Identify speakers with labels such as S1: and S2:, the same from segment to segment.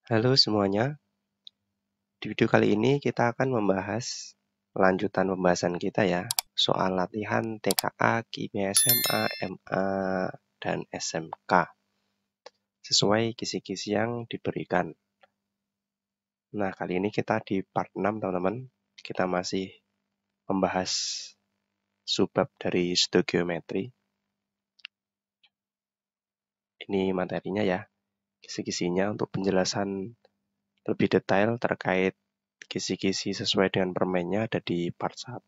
S1: Halo semuanya, di video kali ini kita akan membahas lanjutan pembahasan kita ya, soal latihan TKA, Kimia SMA, MA, dan SMK, sesuai kisi-kisi yang diberikan. Nah, kali ini kita di part 6 teman-teman, kita masih membahas subbab dari stoichiometry. Ini materinya ya, kisi-kisinya untuk penjelasan lebih detail terkait kisi-kisi sesuai dengan permennya ada di part 1.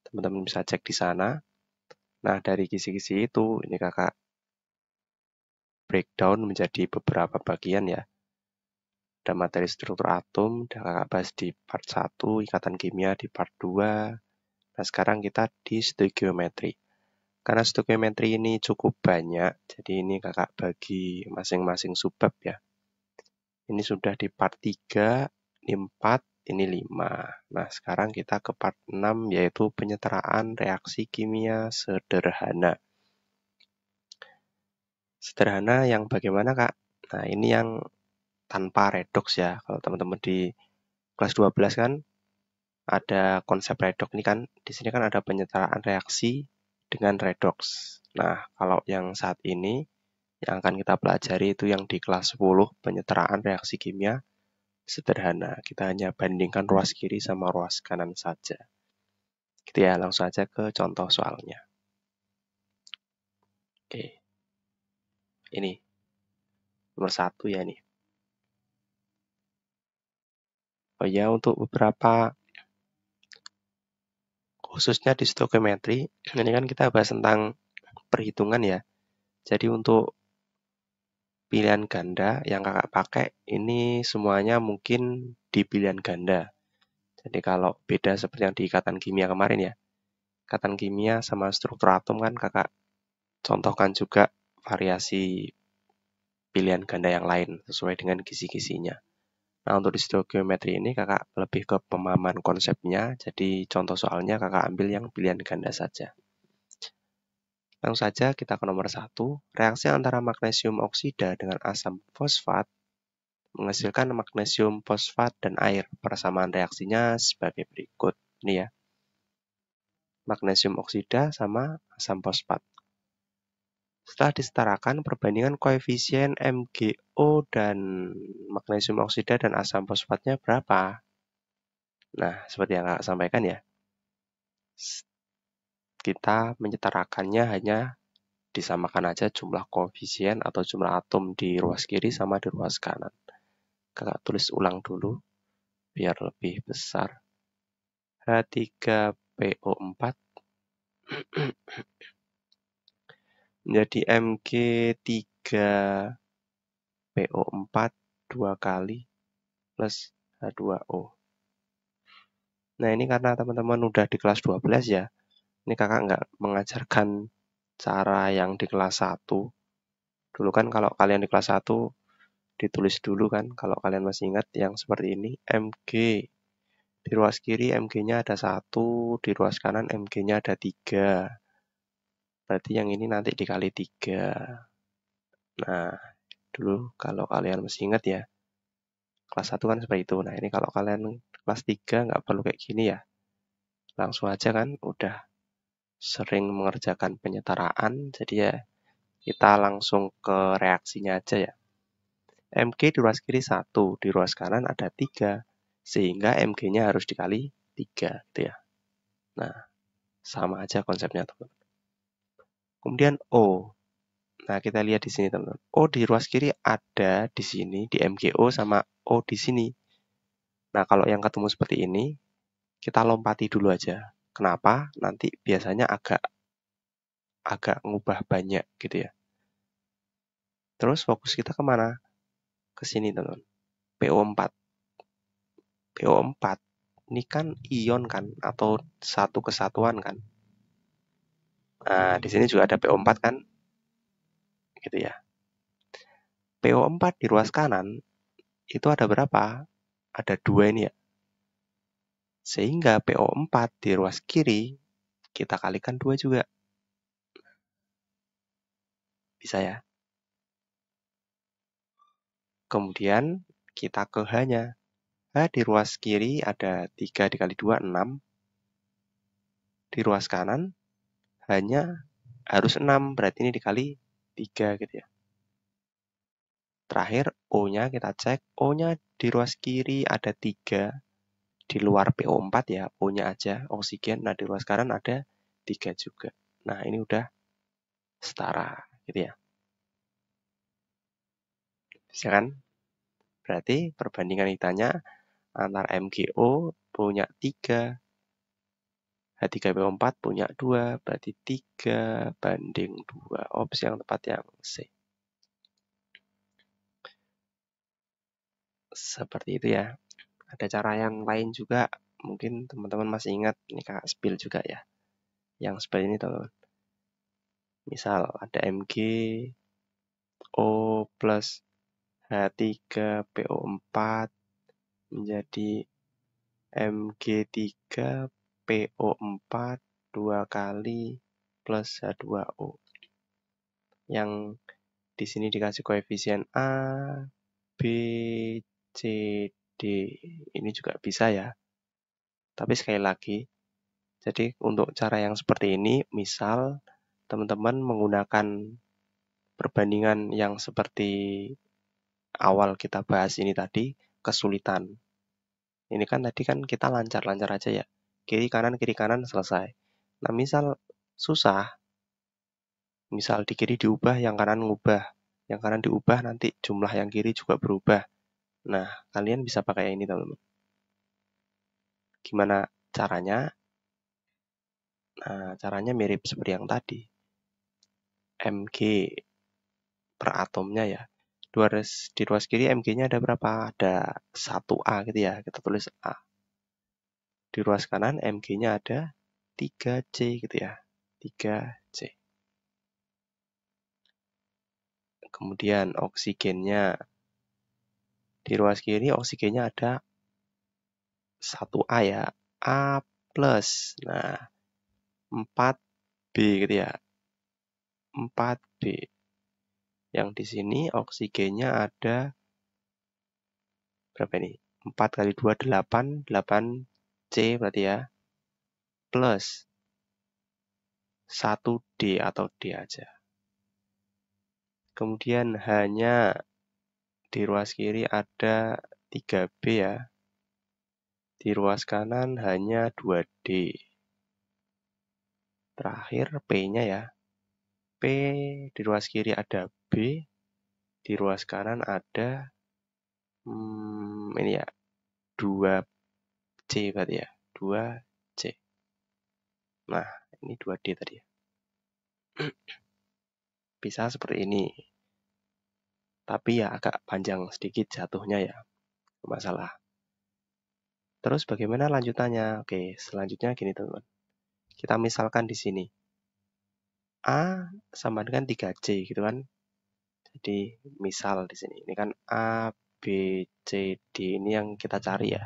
S1: Teman-teman bisa cek di sana. Nah, dari kisi-kisi itu, ini kakak breakdown menjadi beberapa bagian ya. Ada materi struktur atom, udah kakak bahas di part 1, ikatan kimia di part 2. Nah, sekarang kita di stoichiometry. Karena stoichiometry ini cukup banyak, jadi ini kakak bagi masing-masing subbab ya. Ini sudah di part 3, ini 4, ini 5. Nah, sekarang kita ke part 6, yaitu penyetaraan reaksi kimia sederhana. Sederhana yang bagaimana, Kak? Nah, ini yang tanpa redoks ya. Kalau teman-teman di kelas 12 kan ada konsep redoks ini kan. Di sini kan ada penyetaraan reaksi dengan redoks. Nah, kalau yang saat ini yang akan kita pelajari itu yang di kelas 10 penyetaraan reaksi kimia sederhana. Kita hanya bandingkan ruas kiri sama ruas kanan saja. Gitu ya, langsung aja ke contoh soalnya. Oke. Ini nomor 1 ya nih. Oh ya, untuk beberapa khususnya di stoichiometry, ini kan kita bahas tentang perhitungan ya. Jadi untuk pilihan ganda yang kakak pakai, ini semuanya mungkin di pilihan ganda. Jadi kalau beda seperti yang di ikatan kimia kemarin ya. Ikatan kimia sama struktur atom kan kakak contohkan juga variasi pilihan ganda yang lain sesuai dengan kisi-kisinya. Nah, untuk di stoichiometry ini kakak lebih ke pemahaman konsepnya, jadi contoh soalnya kakak ambil yang pilihan ganda saja. Langsung saja kita ke nomor 1. Reaksi antara magnesium oksida dengan asam fosfat menghasilkan magnesium fosfat dan air. Persamaan reaksinya sebagai berikut. Ini ya. Magnesium oksida sama asam fosfat. Setelah disetarakan, perbandingan koefisien MgO dan magnesium oksida dan asam fosfatnya berapa? Nah, seperti yang kakak sampaikan ya. Kita menyetarakannya hanya disamakan aja jumlah koefisien atau jumlah atom di ruas kiri sama di ruas kanan. Kakak tulis ulang dulu biar lebih besar. H3PO4 menjadi Mg3PO4 2 kali plus H2O. Nah, ini karena teman-teman udah di kelas 12 ya. Ini kakak nggak mengajarkan cara yang di kelas 1. Dulu kan kalau kalian di kelas 1 ditulis dulu kan, kalau kalian masih ingat yang seperti ini, Mg. Di ruas kiri Mg-nya ada 1, di ruas kanan Mg-nya ada 3. Berarti yang ini nanti dikali 3. Nah, dulu kalau kalian masih ingat ya, kelas 1 kan seperti itu. Nah, ini kalau kalian kelas 3 nggak perlu kayak gini ya. Langsung aja kan, udah sering mengerjakan penyetaraan, jadi ya kita langsung ke reaksinya aja ya. Mg di ruas kiri 1, di ruas kanan ada 3, sehingga Mg-nya harus dikali 3, gitu ya. Nah, sama aja konsepnya teman-teman. Kemudian O. Nah, kita lihat di sini teman-teman. O di ruas kiri ada di sini, di MgO sama O di sini. Nah, kalau yang ketemu seperti ini, kita lompati dulu aja. Kenapa? Nanti biasanya agak ngubah banyak gitu ya. Terus fokus kita kemana? Ke sini teman-teman. PO4. PO4 ini kan ion kan atau satu kesatuan kan. Nah, di sini juga ada PO4 kan. Gitu ya. PO4 di ruas kanan itu ada berapa? Ada 2 ini ya. Sehingga PO4 di ruas kiri kita kalikan 2 juga. Bisa ya. Kemudian kita ke H-nya. H di ruas kiri ada 3 dikali 2, 6. Di ruas kanan, H-nya harus 6, berarti ini dikali 3 gitu ya. Terakhir, O-nya kita cek. O-nya di ruas kiri ada 3. Di luar PO4 ya, O-nya aja, oksigen. Nah, di ruas kanan ada 3 juga. Nah, ini udah setara gitu ya. Bisa kan? Berarti perbandingan ditanya antara MgO punya 3, H3PO4 punya 2, berarti 3 banding 2. Opsi yang tepat yang C. Seperti itu ya. Ada cara yang lain juga, mungkin teman-teman masih ingat, ini kakak spill juga ya. Yang seperti ini teman-teman. Misal ada MgO plus H3PO4 menjadi Mg3PO4 2 kali plus H2O. Yang di sini dikasih koefisien A, B, C, D. Ini juga bisa ya. Tapi sekali lagi, jadi untuk cara yang seperti ini, misal teman-teman menggunakan perbandingan yang seperti awal kita bahas ini tadi, kesulitan. Ini kan tadi kan kita lancar-lancar aja ya. Kiri kanan selesai. Nah, misal susah, misal di kiri diubah, yang kanan ngubah. Yang kanan diubah, nanti jumlah yang kiri juga berubah. Nah, kalian bisa pakai ini, teman-teman. Gimana caranya? Nah, caranya mirip seperti yang tadi. Mg per atomnya ya. Di ruas kiri Mg-nya ada berapa? Ada 1A gitu ya. Kita tulis A. Di ruas kanan Mg-nya ada 3C gitu ya. 3C. Kemudian oksigennya. Di ruas kiri oksigennya ada 1A ya. A plus. Nah, 4B gitu ya. 4B. Yang di sini oksigennya ada berapa ini? 4 kali 2, 8. 8C berarti ya. Plus 1D atau D aja. Kemudian hanya di ruas kiri ada 3B ya. Di ruas kanan hanya 2D. Terakhir P-nya ya. P di ruas kiri ada B. Di ruas kanan ada ini ya. 2C berarti ya. 2C. Nah, ini 2D tadi ya. Bisa seperti ini. Tapi ya agak panjang sedikit jatuhnya ya. Masalah. Terus bagaimana lanjutannya? Oke, selanjutnya gini teman-teman. Kita misalkan di sini. A sama dengan 3C gitu kan. Jadi misal di sini. Ini kan A, B, C, D. Ini yang kita cari ya.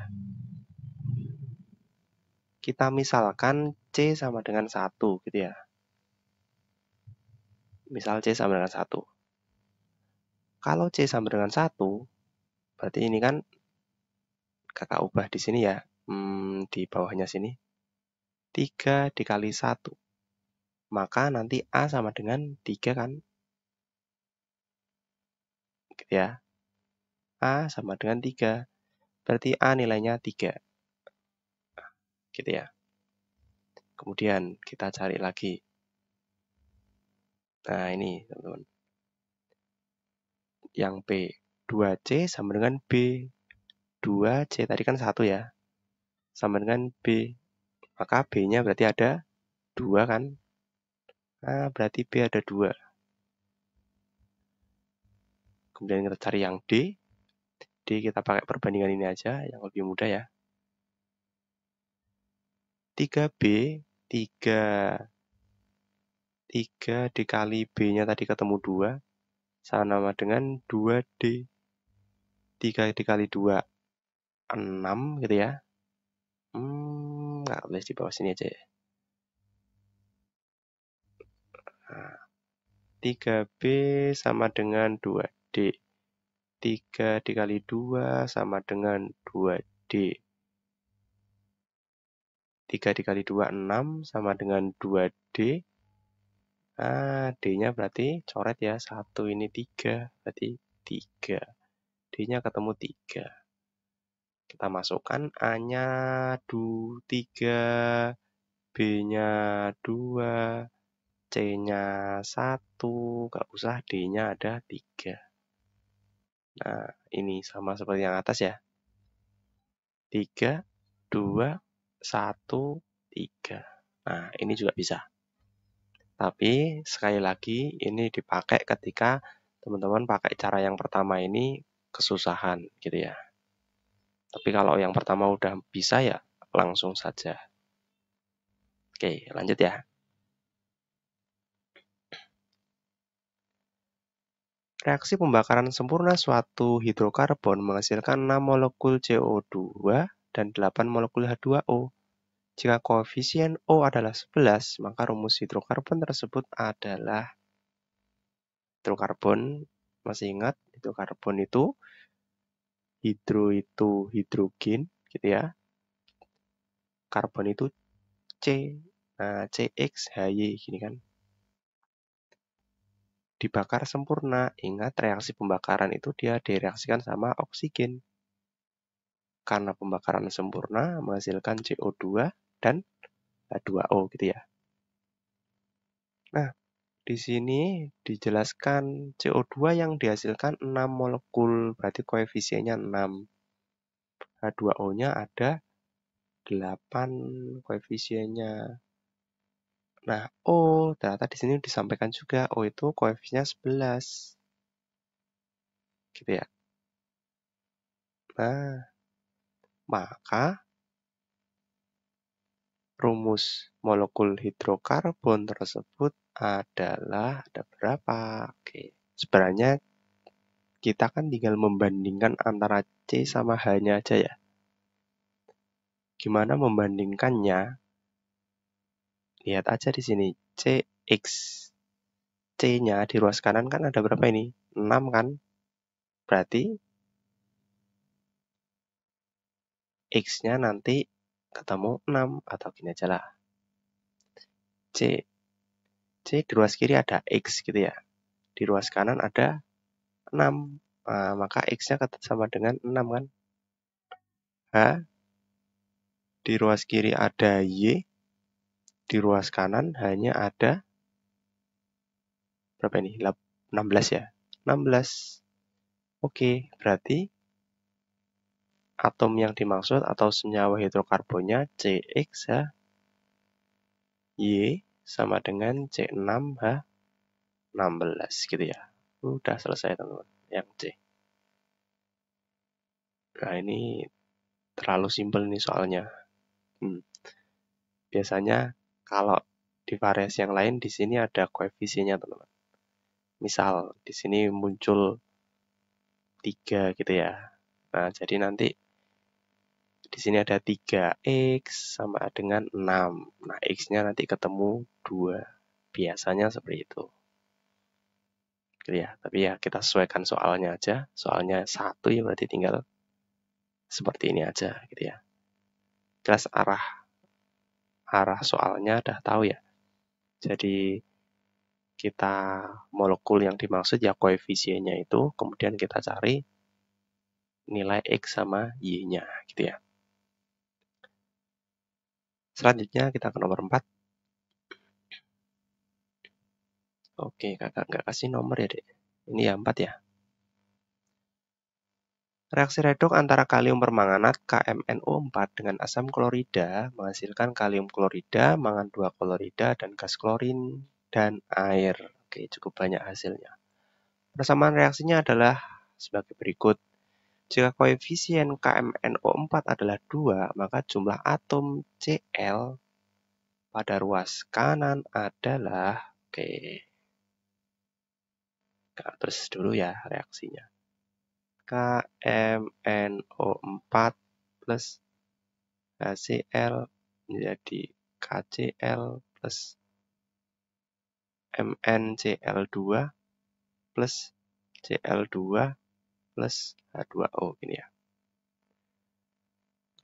S1: Kita misalkan C sama dengan 1 gitu ya. Misal C sama dengan 1. Kalau C sama dengan 1, berarti ini kan kakak ubah di sini ya. Di bawahnya sini. 3 dikali 1. Maka nanti A sama dengan 3 kan. Gitu ya. A sama dengan 3. Berarti A nilainya 3. Gitu ya. Kemudian kita cari lagi. Nah ini teman-teman. Yang B. 2C sama dengan B. 2C tadi kan 1 ya. Sama dengan B. Maka B-nya berarti ada 2 kan. Nah berarti B ada 2. Kemudian kita cari yang D. D kita pakai perbandingan ini aja. Yang lebih mudah ya. 3B. 3 dikali B-nya tadi ketemu 2. Sama dengan 2D. 3 dikali 2. 6 gitu ya. Nggak tulis di bawah sini aja ya. Nah, 3B sama dengan 2D. 3 dikali 2 sama dengan 2D. 3 dikali 2, 6 sama dengan 2D. Nah, D-nya berarti coret ya. 1 ini 3, berarti 3. D-nya ketemu 3. Kita masukkan A-nya 3, B-nya 2, C-nya 1, nggak usah, D-nya ada 3. Nah, ini sama seperti yang atas ya. 3, 2, 1, 3. Nah, ini juga bisa. Tapi, sekali lagi, ini dipakai ketika teman-teman pakai cara yang pertama ini kesusahan, gitu ya. Tapi kalau yang pertama udah bisa ya, langsung saja. Oke, lanjut ya. Reaksi pembakaran sempurna suatu hidrokarbon menghasilkan 6 molekul CO2 dan 8 molekul H2O. Jika koefisien O adalah 11, maka rumus hidrokarbon tersebut adalah hidrokarbon. Masih ingat, hidrokarbon itu hidrogen, gitu ya. Karbon itu C. Nah, CXHY gini kan. Dibakar sempurna. Ingat, reaksi pembakaran itu dia direaksikan sama oksigen. Karena pembakaran sempurna menghasilkan CO2 dan H2O gitu ya. Nah, di sini dijelaskan CO2 yang dihasilkan 6 molekul, berarti koefisiennya 6. H2O-nya ada 8 koefisiennya. Nah, O ternyata di sini disampaikan juga O itu koefisiennya 11. Gitu ya. Nah, maka rumus molekul hidrokarbon tersebut adalah ada berapa? Oke, sebenarnya kita kan tinggal membandingkan antara C sama H-nya aja ya. Gimana membandingkannya? Lihat aja di sini, CX. C-nya di ruas kanan kan ada berapa ini? 6 kan? Berarti X-nya nanti ketemu 6 atau gini aja lah. C di ruas kiri ada X gitu ya. Di ruas kanan ada 6. Nah, maka X-nya sama dengan 6 kan? H di ruas kiri ada Y. Di ruas kanan hanya ada berapa ini? 16 ya? 16. Oke, berarti atom yang dimaksud atau senyawa hidrokarbonnya CXHY sama dengan C6H16 gitu ya. Udah selesai teman-teman yang C. Nah, ini terlalu simpel nih soalnya. Biasanya kalau di variasi yang lain di sini ada koefisiennya teman-teman. Misal di sini muncul 3 gitu ya. Nah, jadi nanti di sini ada 3X sama dengan 6. Nah, X-nya nanti ketemu 2. Biasanya seperti itu. Gitu ya. Tapi ya kita sesuaikan soalnya aja. Soalnya 1 ya berarti tinggal seperti ini aja gitu ya. Jelas arah soalnya udah tahu ya. Jadi kita molekul yang dimaksud ya koefisiennya itu, kemudian kita cari nilai X sama Y-nya gitu ya. Selanjutnya kita ke nomor 4. Oke, kakak nggak kasih nomor ya, Dek. Ini ya 4 ya. Reaksi redoks antara kalium permanganat KMNO4 dengan asam klorida menghasilkan kalium klorida, mangan 2 klorida, dan gas klorin dan air. Oke, cukup banyak hasilnya. Persamaan reaksinya adalah sebagai berikut. Jika koefisien KMNO4 adalah 2, maka jumlah atom Cl pada ruas kanan adalah, terus dulu ya reaksinya. KMNO4 plus HCl menjadi KCl plus MnCl2 plus Cl2 plus H2O gini ya.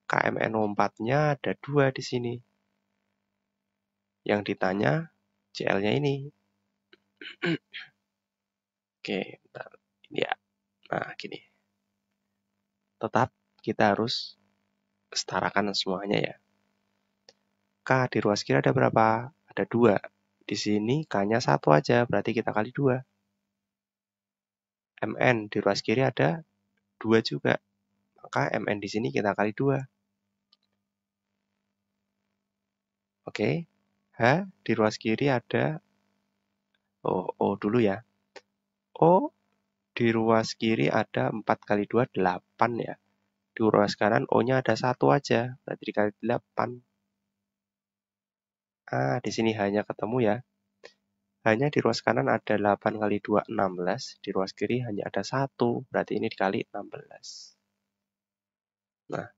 S1: KMNO4-nya ada 2 di sini. Yang ditanya Cl-nya ini. Oke, bentar. Ini ya. Nah, gini. Tetap kita harus setarakan semuanya ya. K di ruas kiri ada berapa? Ada 2. Di sini K-nya 1 aja, berarti kita kali 2. Mn di ruas kiri ada 2 juga. Maka Mn di sini kita kali 2. Oke. H di ruas kiri ada O dulu ya. O di ruas kiri ada 4 kali 2, 8 ya. Di ruas kanan O-nya ada 1 aja, berarti dikali 8. Di sini hanya ketemu ya. Hanya di ruas kanan ada 8 kali 2, 16. Di ruas kiri hanya ada 1, berarti ini dikali 16. Nah,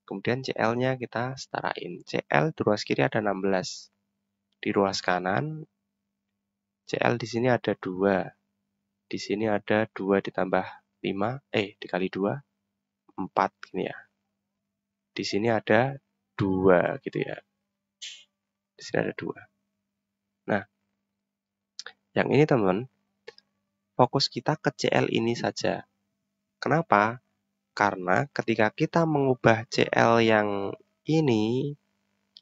S1: kemudian CL-nya kita setarain. CL di ruas kiri ada 16. Di ruas kanan, CL di sini ada 2. Di sini ada 2 ditambah 5, dikali 2, 4 gini ya. Di sini ada 2 gitu ya. Di sini ada 2. Nah, yang ini teman-teman, fokus kita ke CL ini saja. Kenapa? Karena ketika kita mengubah CL yang ini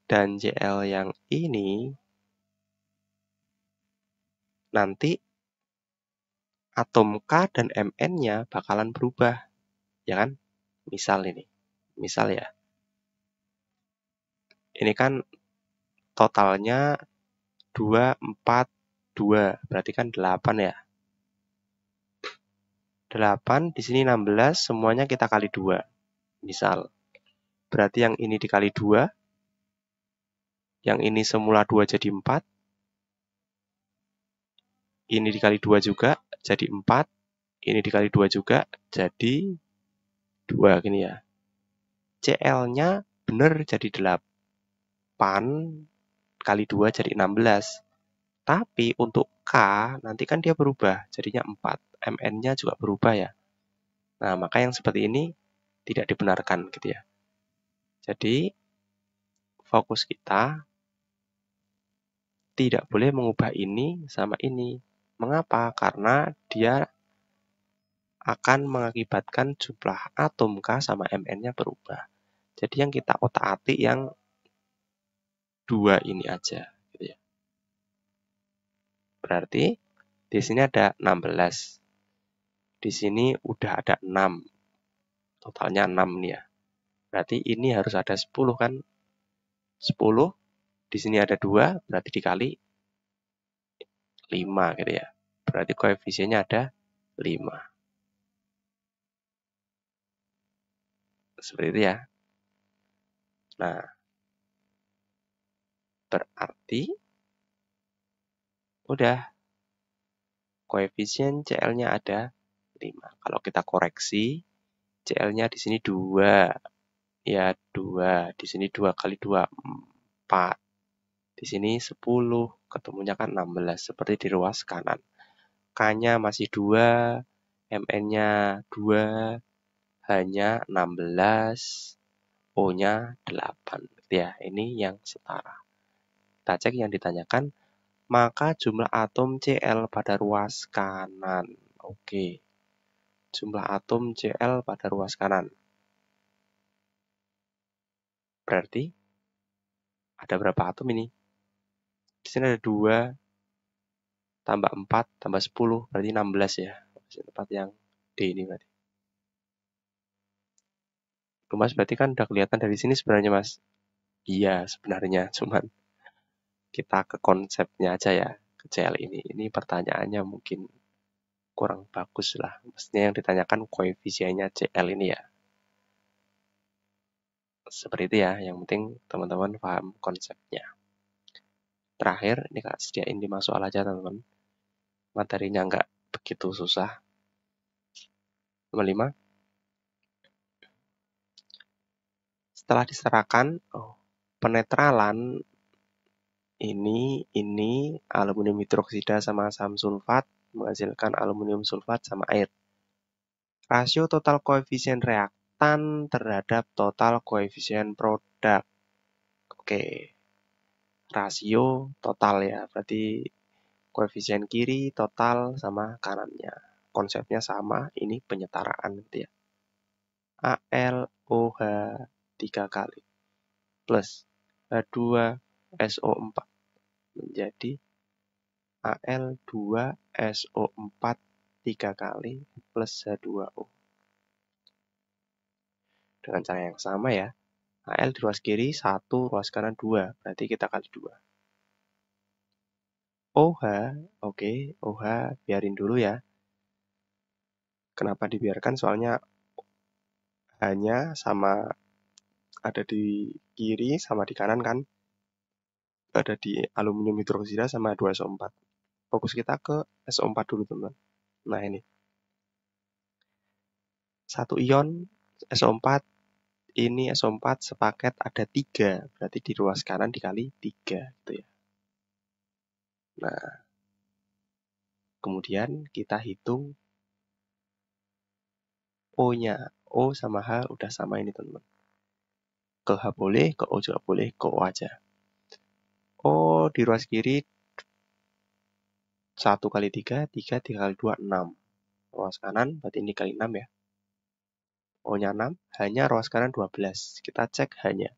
S1: dan CL yang ini, nanti atom K dan Mn-nya bakalan berubah. Ya kan? Misal ini. Misal ya. Ini kan totalnya 2, 4, 2. Berarti kan 8 ya. 8, di sini 16, semuanya kita kali 2. Misal. Berarti yang ini dikali 2. Yang ini semula 2 jadi 4. Ini dikali 2 juga jadi 4. Ini dikali 2 juga jadi 2 gini ya. CL-nya benar jadi 8 kali 2 jadi 16. Tapi untuk K nanti kan dia berubah jadinya 4. Mn-nya juga berubah ya. Nah, maka yang seperti ini tidak dibenarkan gitu ya. Jadi fokus kita tidak boleh mengubah ini sama ini. Mengapa? Karena dia akan mengakibatkan jumlah atom K sama Mn-nya berubah. Jadi yang kita otak-atik yang 2 ini aja. Gitu ya. Berarti di sini ada 16. Di sini udah ada 6. Totalnya 6 nih ya. Berarti ini harus ada 10 kan. 10. Di sini ada 2. Berarti dikali 5 gitu ya. Berarti koefisiennya ada 5. Seperti itu ya. Nah, berarti udah koefisien Cl-nya ada 5. Kalau kita koreksi, Cl-nya di sini 2. Ya, 2. Di sini 2 kali 2, 4. Di sini 10. Ketemunya kan 16. Seperti di ruas kanan. K-nya masih 2. Mn-nya 2. H-nya 16. O-nya 8. Ya, ini yang setara. Kita cek yang ditanyakan. Maka jumlah atom Cl pada ruas kanan. Oke. Jumlah atom Cl pada ruas kanan. Berarti ada berapa atom ini? Di sini ada 2 tambah 4 tambah 10. Berarti 16 ya. Tempat yang D ini berarti. Mas, berarti kan udah kelihatan dari sini sebenarnya, Mas. Iya, sebenarnya. Cuman kita ke konsepnya aja ya. Ke Cl ini. Ini pertanyaannya mungkin kurang bagus lah. Mestinya yang ditanyakan koefisiennya Cl ini ya. Seperti itu ya. Yang penting teman-teman paham konsepnya. Terakhir, ini Kak sediain 5 soal aja teman-teman. Materinya nggak begitu susah. Nomor 5. Setelah diserahkan, penetralan ini aluminium hidroksida sama asam sulfat menghasilkan aluminium sulfat sama air. Rasio total koefisien reaktan terhadap total koefisien produk. Oke, rasio total ya, berarti koefisien kiri total sama kanannya. Konsepnya sama, ini penyetaraan gitu ya. AlOH 3 kali plus H2SO4 menjadi Al2SO4 3 kali plus H2O. Dengan cara yang sama ya. Al di ruas kiri 1, ruas kanan 2. Berarti kita kali 2. OH, oke, OH biarin dulu ya. Kenapa dibiarkan? Soalnya hanya sama ada di kiri sama di kanan kan. Ada di aluminium hidroksida sama 2SO4. Fokus kita ke SO4 dulu teman-teman. Nah ini. Satu ion SO4, ini SO4 sepaket ada 3. Berarti di ruas kanan dikali 3 gitu ya. Nah, kemudian kita hitung O-nya. O sama H udah sama ini teman-teman. Ke H boleh, ke O juga boleh, ke O aja. O di ruas kiri 1 kali 3, 3 kali 2, 6. Ruas kanan berarti ini kali 6 ya. O-nya 6, H-nya ruas kanan 12. Kita cek H-nya.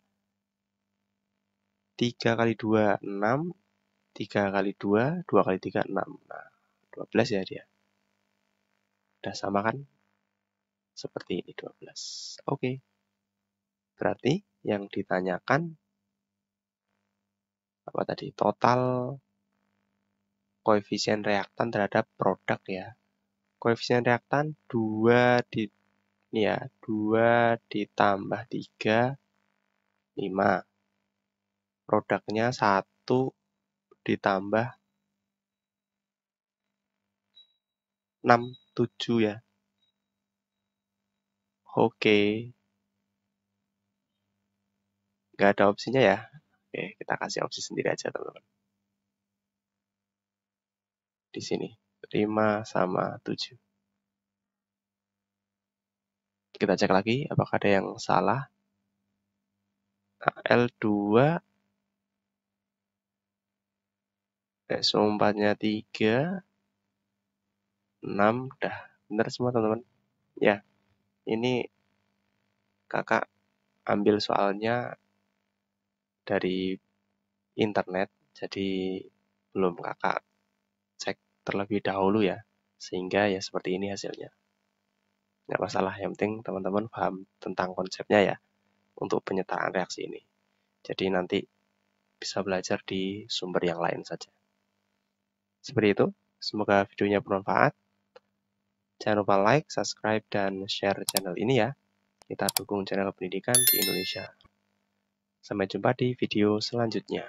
S1: 3 kali 2, 6. 3 kali 2, 2 kali 3, 6. Nah, 12 ya dia. Udah sama kan? Seperti ini 12. Oke. Berarti yang ditanyakan apa tadi? Total koefisien reaktan terhadap produk ya. Koefisien reaktan 2 ini ya, 2 ditambah 3, 5. Produknya 1 ditambah 6, 7 ya. Oke. Nggak ada opsinya ya. Oke, kita kasih opsi sendiri aja teman-teman. Di sini 5 sama 7. Kita cek lagi apakah ada yang salah. L2 SO4-nya 3, 6, udah benar semua teman-teman. Ya, ini kakak ambil soalnya dari internet, jadi belum kakak cek terlebih dahulu ya, sehingga ya seperti ini hasilnya. Nggak masalah, yang penting teman-teman paham tentang konsepnya ya, untuk penyetaraan reaksi ini. Jadi nanti bisa belajar di sumber yang lain saja. Seperti itu, semoga videonya bermanfaat. Jangan lupa like, subscribe, dan share channel ini ya. Kita dukung channel pendidikan di Indonesia. Sampai jumpa di video selanjutnya.